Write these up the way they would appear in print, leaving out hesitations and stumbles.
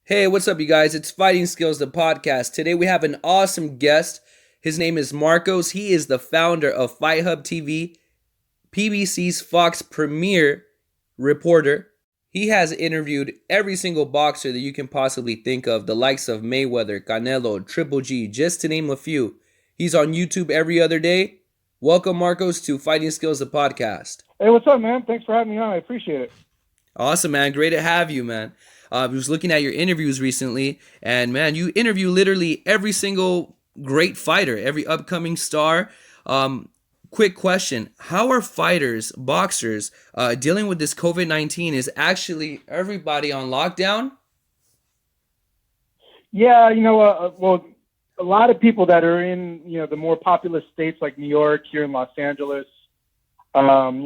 Hey, what's up, you guys? It's Fighting Skills, the podcast. Today we have an awesome guest. His name is Marcos. He is the founder of FightHubTv, PBC's Fox premier reporter. He has interviewed every single boxer that you can possibly think of, the likes of Mayweather, Canelo, Triple G, just to name a few. He's on YouTube every other day. Welcome, Marcos, to Fighting Skills, the podcast. Hey, what's up, man? Thanks for having me on. I appreciate it. Awesome, man. Great to have you, man. I was looking at your interviews recently, and man, you interview literally every single great fighter, every upcoming star. Um, Quick question: how are fighters, boxers, dealing with this COVID-19? Is actually everybody on lockdown? Yeah, well, a lot of people that are in, the more populous states like New York, here in Los Angeles, they're on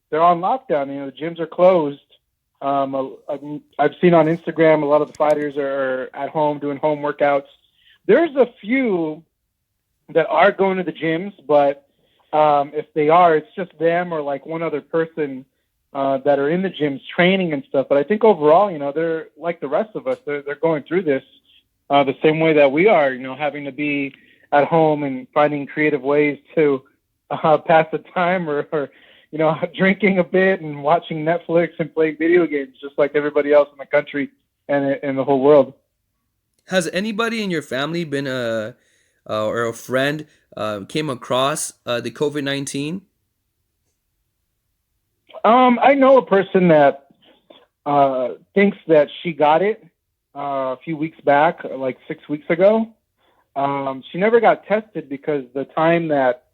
lockdown. The gyms are closed. I've seen on Instagram a lot of the fighters are at home doing home workouts. There's a few that are going to the gyms, but if they are, it's just them or like one other person that are in the gyms training and stuff. But I think overall, they're like the rest of us. They're going through this the same way that we are. Having to be at home and finding creative ways to pass the time, or drinking a bit and watching Netflix and playing video games, just like everybody else in the country and in the whole world. Has anybody in your family been or a friend came across the COVID-19? I know a person that thinks that she got it a few weeks back, like 6 weeks ago. She never got tested because the time that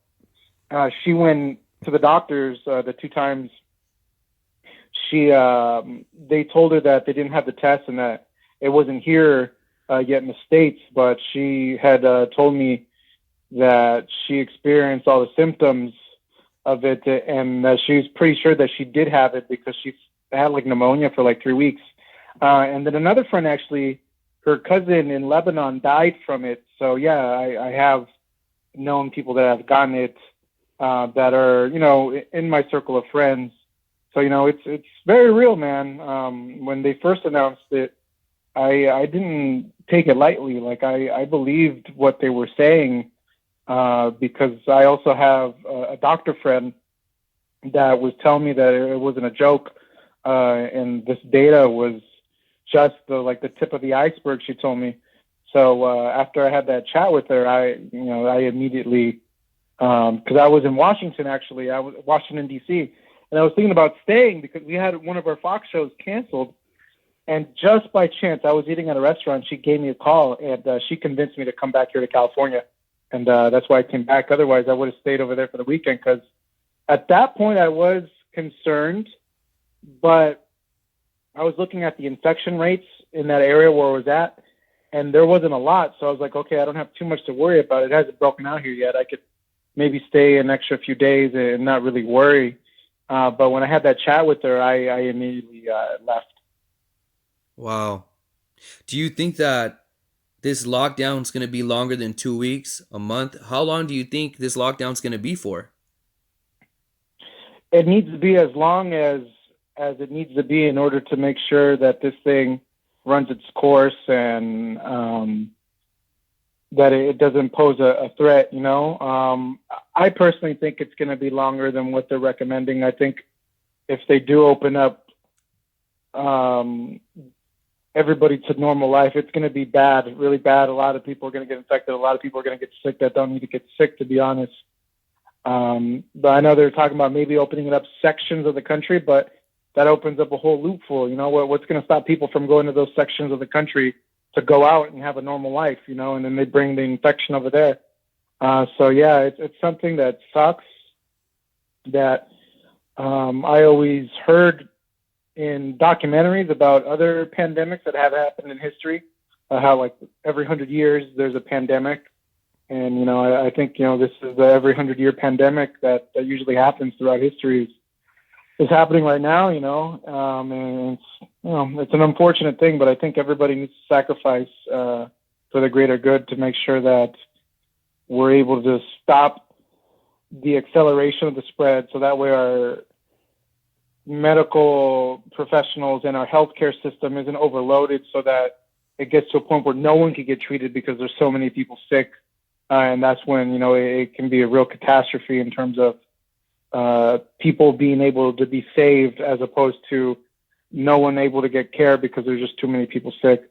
she went to the doctors, the two times, she they told her that they didn't have the test and that it wasn't here yet in the States. But she had told me that she experienced all the symptoms of it, and she was pretty sure that she did have it because she had like pneumonia for like 3 weeks. And then another friend, actually, her cousin in Lebanon died from it. So yeah, I have known people that have gotten it that are in my circle of friends. So it's very real, man. When they first announced it, I didn't take it lightly. Like I believed what they were saying because I also have a doctor friend that was telling me that it wasn't a joke, and this data was just the tip of the iceberg. She told me. So after I had that chat with her, I immediately, because I was in Washington, actually, I was Washington D.C., and I was thinking about staying because we had one of our Fox shows canceled. And just by chance, I was eating at a restaurant. She gave me a call, and she convinced me to come back here to California. And that's why I came back. Otherwise, I would have stayed over there for the weekend because at that point I was concerned, but I was looking at the infection rates in that area where I was at, and there wasn't a lot. So I was like, okay, I don't have too much to worry about. It hasn't broken out here yet. I could maybe stay an extra few days and not really worry. But when I had that chat with her, I immediately left. Wow. Do you think that this lockdown is going to be longer than 2 weeks, a month? How long do you think this lockdown is going to be for? It needs to be as long as it needs to be in order to make sure that this thing runs its course and that it doesn't pose a threat. I personally think it's going to be longer than what they're recommending. I think if they do open up um, everybody to normal life, it's going to be bad, really bad. A lot of people are going to get infected. A lot of people are going to get sick that don't need to get sick, to be honest. But I know they're talking about maybe opening it up sections of the country, but that opens up a whole loophole. What's going to stop people from going to those sections of the country to go out and have a normal life? And then they bring the infection over there. So yeah, it's something that sucks. That I always heard in documentaries about other pandemics that have happened in history, how like every 100 years there's a pandemic. And I think this is the every 100-year pandemic that usually happens throughout history is happening right now. And it's an unfortunate thing, but I think everybody needs to sacrifice for the greater good to make sure that we're able to stop the acceleration of the spread, so that way our medical professionals and our healthcare system isn't overloaded, so that it gets to a point where no one can get treated because there's so many people sick. And that's when, it can be a real catastrophe in terms of people being able to be saved as opposed to no one able to get care because there's just too many people sick.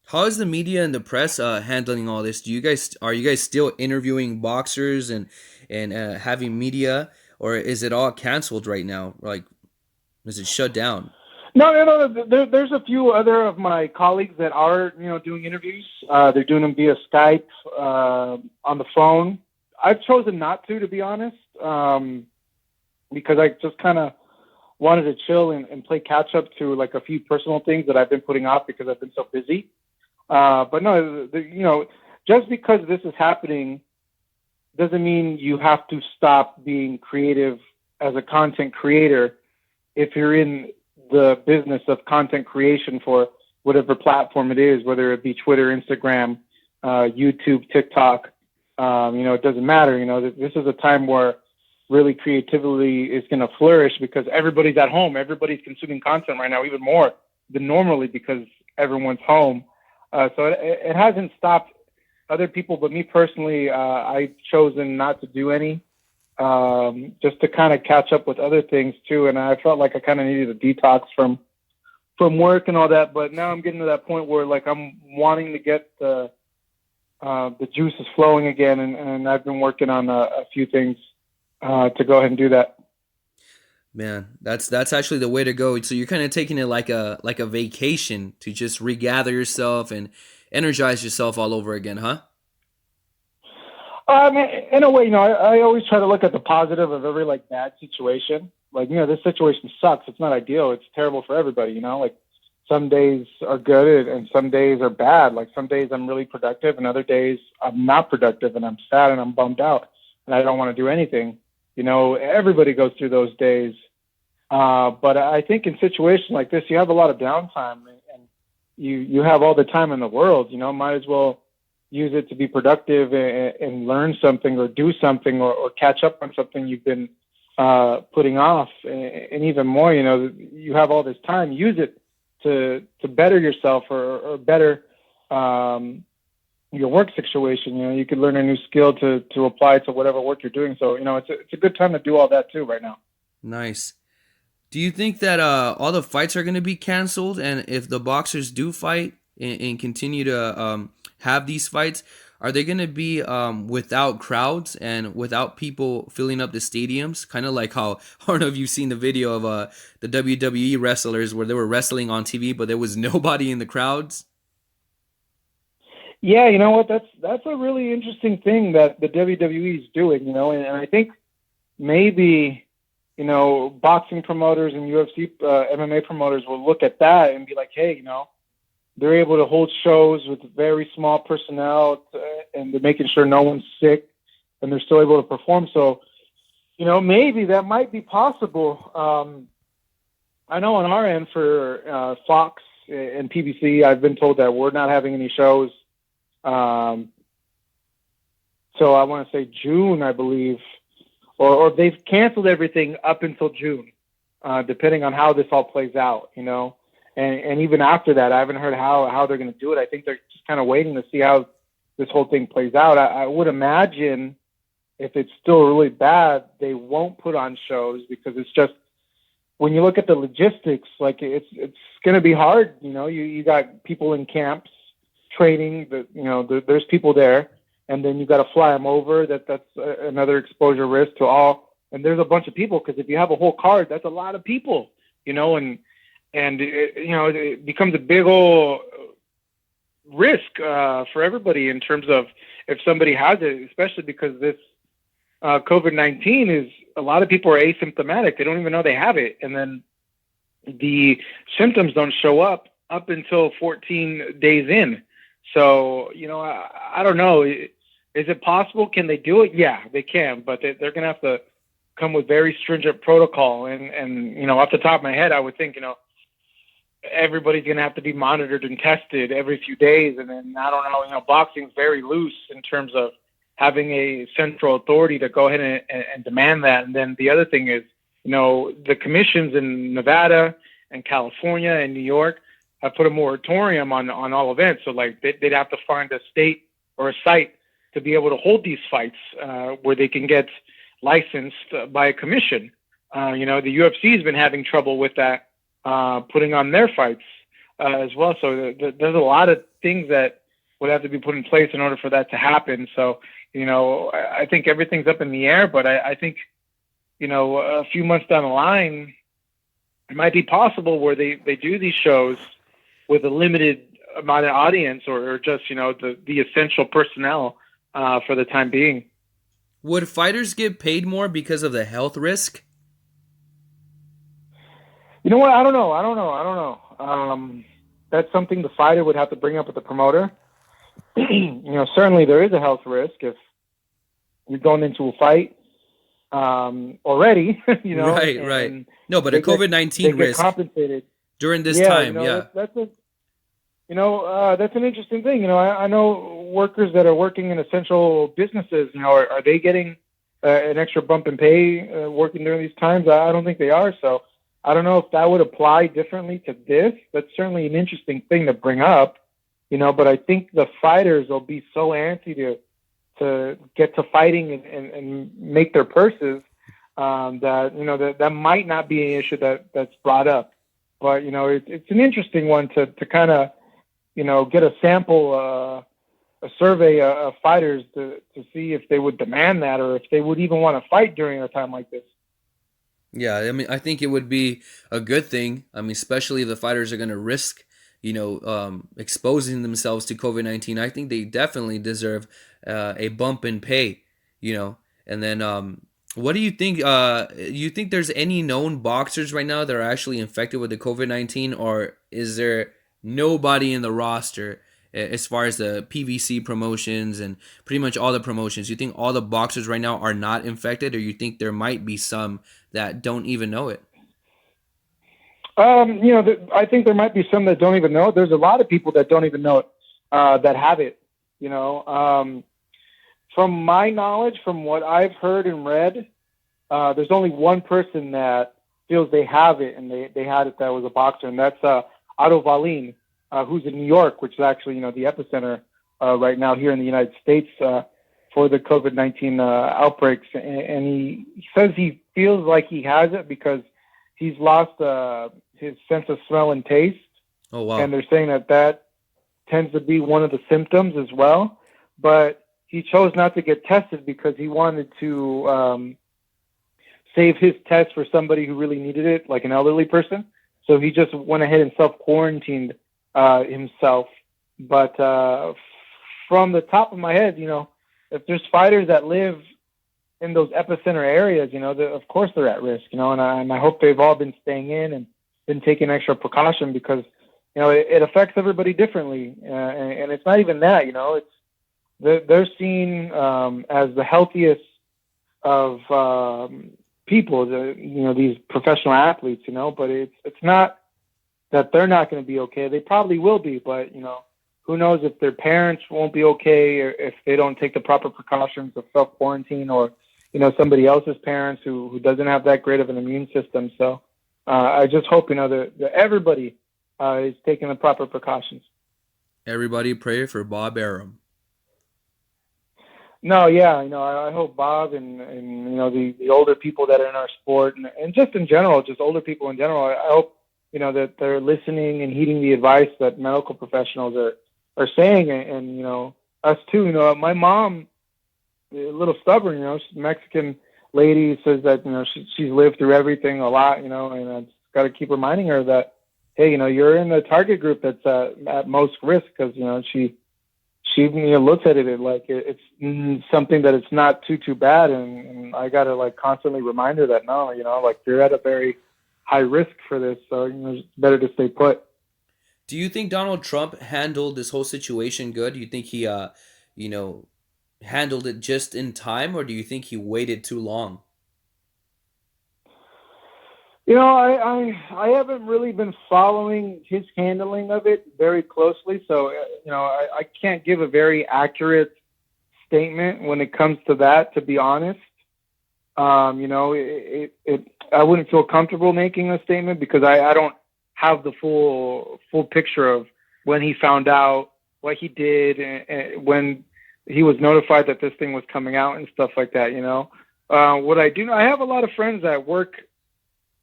How is the media and the press handling all this? Are you guys still interviewing boxers and having media, or is it all canceled right now? Like, is it shut down? No. There's a few other of my colleagues that are, doing interviews. They're doing them via Skype, on the phone. I've chosen not to be honest, because I just kind of wanted to chill and play catch up to like a few personal things that I've been putting off because I've been so busy. But no, just because this is happening doesn't mean you have to stop being creative as a content creator if you're in the business of content creation for whatever platform it is, whether it be Twitter, Instagram, YouTube, TikTok. It doesn't matter. This is a time where really creativity is going to flourish because everybody's at home. Everybody's consuming content right now, even more than normally because everyone's home. So it hasn't stopped other people, but me personally, I've chosen not to do any, just to kind of catch up with other things too. And I felt like I kind of needed a detox from work and all that. But now I'm getting to that point where like I'm wanting to get the juices flowing again, and I've been working on a few things to go ahead and do that. Man, that's actually the way to go. So you're kind of taking it like a vacation to just regather yourself and energize yourself all over again, huh? In a way, I always try to look at the positive of every like bad situation. Like, this situation sucks. It's not ideal. It's terrible for everybody. Like some days are good and some days are bad. Like some days I'm really productive and other days I'm not productive and I'm sad and I'm bummed out and I don't want to do anything. Everybody goes through those days. But I think in situations like this, you have a lot of downtime and you have all the time in the world, might as well use it to be productive and learn something or do something or catch up on something you've been putting off. And even more, you have all this time, use it to better yourself or better your work situation. You could learn a new skill to apply to whatever work you're doing. So, it's a good time to do all that too right now. Nice. Do you think that all the fights are going to be canceled? And if the boxers do fight and continue to have these fights, are they going to be without crowds and without people filling up the stadiums? Kind of like how, I don't know if you've seen the video of the WWE wrestlers where they were wrestling on TV, but there was nobody in the crowds. Yeah, you know what? That's a really interesting thing that the WWE is doing, and I think maybe, boxing promoters and UFC MMA promoters will look at that and be like, hey, they're able to hold shows with very small personnel and they're making sure no one's sick and they're still able to perform. So, maybe that might be possible. I know on our end for Fox and PBC, I've been told that we're not having any shows. So I want to say June, I believe, or they've canceled everything up until June, depending on how this all plays out, and even after that, I haven't heard how they're going to do it. I think they're just kind of waiting to see how this whole thing plays out. I would imagine if it's still really bad, they won't put on shows because it's just, when you look at the logistics, like it's going to be hard. You got people in camps training, there's people there, and then you got to fly them over. That's another exposure risk to all. And there's a bunch of people because if you have a whole card, that's a lot of people, and it becomes a big old risk for everybody in terms of if somebody has it, especially because this COVID-19 is, a lot of people are asymptomatic. They don't even know they have it. And then the symptoms don't show up until 14 days in. So, I don't know. Is it possible? Can they do it? Yeah, they can, but they're going to have to come with very stringent protocol. And off the top of my head, I would think, everybody's going to have to be monitored and tested every few days. And then, I don't know, boxing's very loose in terms of having a central authority to go ahead and demand that. And then the other thing is, the commissions in Nevada and California and New York, have put a moratorium on all events. So like they'd have to find a state or a site to be able to hold these fights where they can get licensed by a commission. The UFC has been having trouble with that, putting on their fights as well. So there's a lot of things that would have to be put in place in order for that to happen. So, I think everything's up in the air, but I think, a few months down the line, it might be possible where they do these shows with a limited amount of audience or just, the essential personnel for the time being. Would fighters get paid more because of the health risk? You know what? I don't know. That's something the fighter would have to bring up with the promoter. Certainly there is a health risk if you're going into a fight already. Right. No, but a COVID-19 risk compensated during this time. That's an interesting thing. I know workers that are working in essential businesses. Are they getting an extra bump in pay working during these times? I don't think they are. So I don't know if that would apply differently to this. That's certainly an interesting thing to bring up, but I think the fighters will be so antsy to get to fighting and make their purses that might not be an issue that's brought up. But, it's an interesting one to kind of, get a sample, a survey of fighters to see if they would demand that or if they would even want to fight during a time like this. Yeah, I mean, I think it would be a good thing. I mean, especially if the fighters are going to risk, exposing themselves to COVID-19. I think they definitely deserve a bump in pay, And then, what do you think? You think there's any known boxers right now that are actually infected with the COVID-19, or is there nobody in the roster as far as the PVC promotions and pretty much all the promotions? You think all the boxers right now are not infected, or you think there might be some that don't even know it? I think there might be some that don't even know it. There's a lot of people that don't even know it, that have it, From my knowledge, from what I've heard and read, there's only one person that feels they have it, and they had it that was a boxer, and that's Otto Wallin, who's in New York, which is actually, the epicenter right now here in the United States for the COVID-19 outbreaks. And he says he feels like he has it because he's lost his sense of smell and taste. Oh, wow. And they're saying that tends to be one of the symptoms as well. But he chose not to get tested because he wanted to save his test for somebody who really needed it, like an elderly person. So he just went ahead and self-quarantined himself. But from the top of my head, if there's fighters that live in those epicenter areas, of course they're at risk, and I hope they've all been staying in and been taking extra precaution because, it affects everybody differently. And it's not even that, they're seen as the healthiest of people, these professional athletes, but it's not that they're not going to be okay. They probably will be, but, who knows if their parents won't be okay or if they don't take the proper precautions of self-quarantine or, somebody else's parents who doesn't have that great of an immune system. So I just hope, that everybody is taking the proper precautions. Everybody pray for Bob Arum. No, yeah, I hope Bob and the older people that are in our sport and just in general, just older people in general, I hope, that they're listening and heeding the advice that medical professionals are saying. And us too, my mom, a little stubborn, she's a Mexican lady, says that, she's lived through everything a lot, and I've got to keep reminding her that, hey, you're in the target group that's at most risk because, she looks at it like it's something that it's not too bad. And I got to constantly remind her that, no, you're at a very high risk for this. So, it's better to stay put. Do you think Donald Trump handled this whole situation good? Do you think he, handled it just in time, or do you think he waited too long? I haven't really been following his handling of it very closely. So, I can't give a very accurate statement when it comes to that, to be honest. I wouldn't feel comfortable making a statement because I don't have the full picture of when he found out, what he did, and when he was notified that this thing was coming out and stuff like that. What I do, I have a lot of friends that work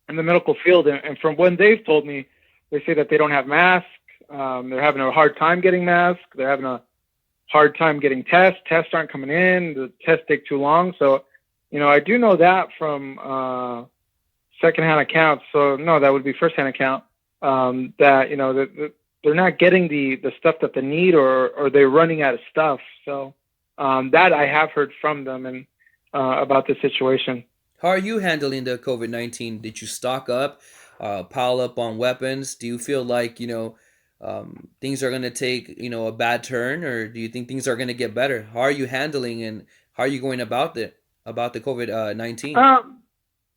in the medical field, and from when they've told me, they say that they don't have masks. They're having a hard time getting masks. They're having a hard time getting tests. Tests aren't coming in. The tests take too long. So, I do know that from secondhand accounts. So no, that would be firsthand account. That they're not getting the stuff that they need, or they're running out of stuff. So that I have heard from them and about the situation. How are you handling the COVID-19? Did you stock up, pile up on weapons? Do you feel like, things are going to take, a bad turn, or do you think things are going to get better? How are you handling, and how are you going about the COVID-19?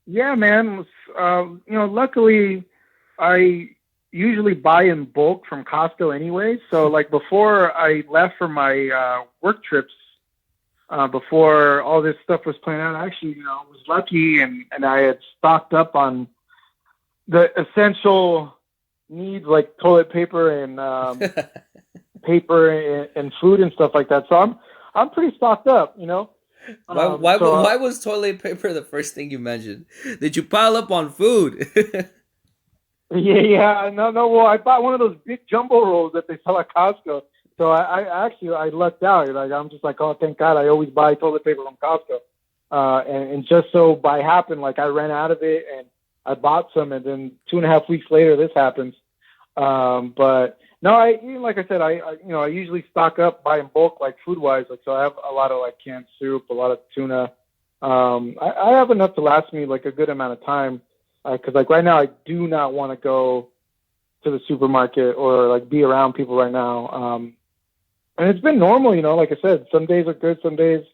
Yeah, man. Luckily I usually buy in bulk from Costco anyway. So like before I left for my work trips, before all this stuff was playing out, I actually, was lucky and I had stocked up on the essential needs like toilet paper and paper and food and stuff like that. So I'm pretty stocked up. Why was toilet paper the first thing you mentioned? Did you pile up on food? Yeah, no. Well, I bought one of those big jumbo rolls that they sell at Costco. So I lucked out. Like I'm just like, oh, thank God, I always buy toilet paper from Costco. And just so by happen, like I ran out of it and I bought some, and then 2.5 weeks later, this happens. But no, like I said, I usually stock up, buy in bulk, like food wise. Like, so I have a lot of like canned soup, a lot of tuna. I have enough to last me like a good amount of time. Cause like right now I do not want to go to the supermarket or like be around people right now. And it's been normal, like I said, some days are good, some days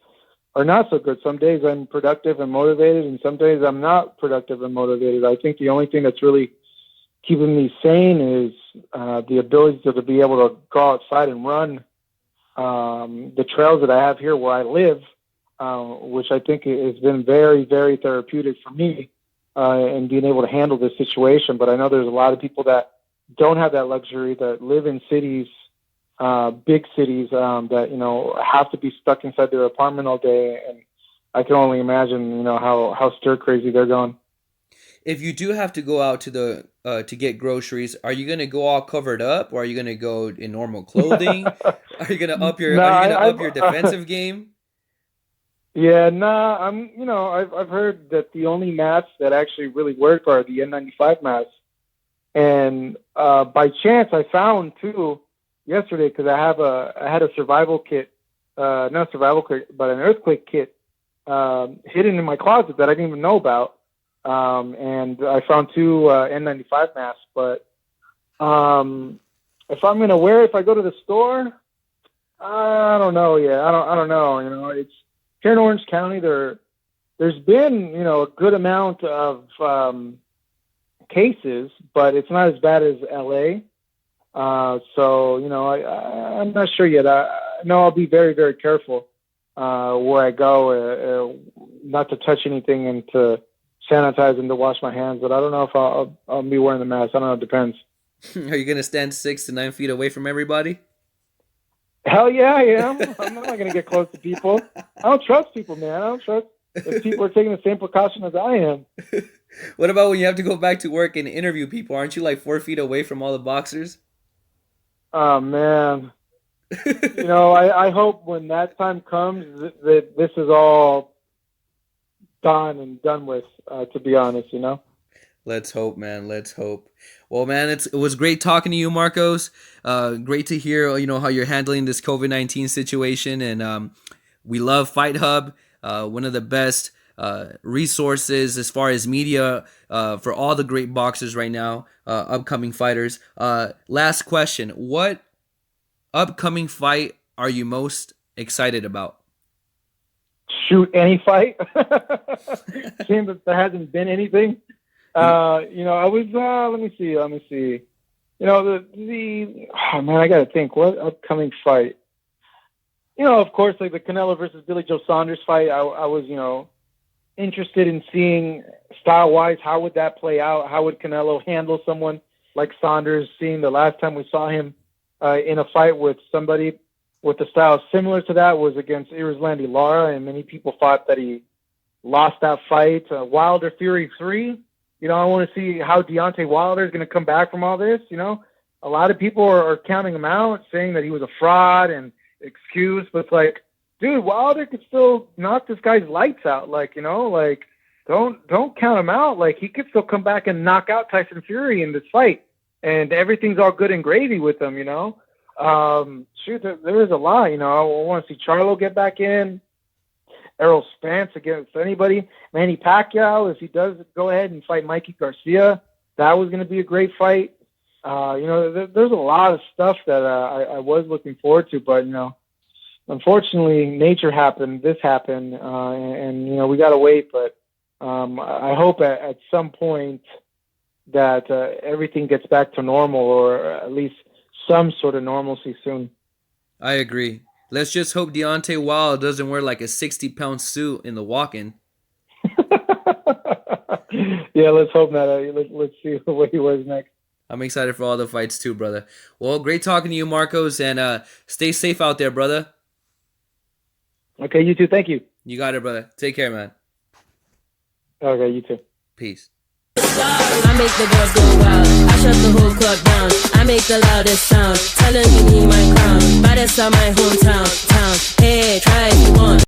are not so good. Some days I'm productive and motivated, and some days I'm not productive and motivated. I think the only thing that's really keeping me sane is the ability to be able to go outside and run the trails that I have here where I live, which I think has been very, very therapeutic for me and being able to handle this situation. But I know there's a lot of people that don't have that luxury, that live in cities, big cities, that, have to be stuck inside their apartment all day. And I can only imagine, how stir crazy they're going. If you do have to go out to get groceries, are you gonna go all covered up, or are you gonna go in normal clothing? Are you gonna up your No, your defensive game? Yeah, nah. I've heard that the only masks that actually really work are the N95 masks. And by chance, I found two yesterday because I had a survival kit, not survival kit, but an earthquake kit hidden in my closet that I didn't even know about. And I found two N95 masks. But if I'm gonna wear it if I go to the store, I don't know yet. I don't know. It's here in Orange County. There's been a good amount of cases, but it's not as bad as LA. So I'm not sure yet. I know I'll be very, very careful where I go, not to touch anything and to sanitize and to wash my hands. But I don't know if I'll be wearing the mask. I don't know. It depends. Are you gonna stand 6 to 9 feet away from everybody? Hell yeah, I am. I'm not gonna get close to people. I don't trust people, man. I don't trust if people are taking the same precaution as I am. What about when you have to go back to work and interview people? Aren't you like 4 feet away from all the boxers? Oh man. I hope when that time comes that this is all done and done with, to be honest, Let's hope, man. Let's hope. Well, man, it was great talking to you, Marcos. Great to hear, how you're handling this COVID-19 situation. And we love Fight Hub, one of the best resources as far as media for all the great boxers right now, upcoming fighters. Last question. What upcoming fight are you most excited about? Shoot, any fight. Seems that there hasn't been anything. I was, let me see. Oh man, I got to think, what upcoming fight? Of course, like the Canelo versus Billy Joe Saunders fight, I was, interested in seeing style-wise, how would that play out? How would Canelo handle someone like Saunders, seeing the last time we saw him in a fight with somebody with a style similar to that was against Irizlandi Lara, and many people thought that he lost that fight. Wilder Fury 3, you know, I want to see how Deontay Wilder is going to come back from all this. You know, a lot of people are counting him out, saying that he was a fraud and excuse, but it's like, dude, Wilder could still knock this guy's lights out. Like, you know, like, don't count him out. Like, he could still come back and knock out Tyson Fury in this fight, and everything's all good and gravy with him, you know. Shoot, there is a lot, you know. I want to see Charlo get back in, Errol Spence against anybody, Manny Pacquiao, if he does go ahead and fight Mikey Garcia, that was going to be a great fight. You know, there's a lot of stuff that I was looking forward to, but, you know, unfortunately, nature happened, this happened, and, you know, we got to wait, but I hope at some point that everything gets back to normal, or at least some sort of normalcy soon. I agree. Let's just hope Deontay Wilder doesn't wear like a 60-pound suit in the walk-in. Yeah, let's hope not. Let's see what he wears next. I'm excited for all the fights too, brother. Well, great talking to you, Marcos, and stay safe out there, brother. Okay, you too. Thank you. You got it, brother. Take care, man. Okay, you too. Peace. I make the girls go wild. I shut the whole club down. I make the loudest sound. Tell them you need my crown. Baddest of my hometown. Hey, try if you want.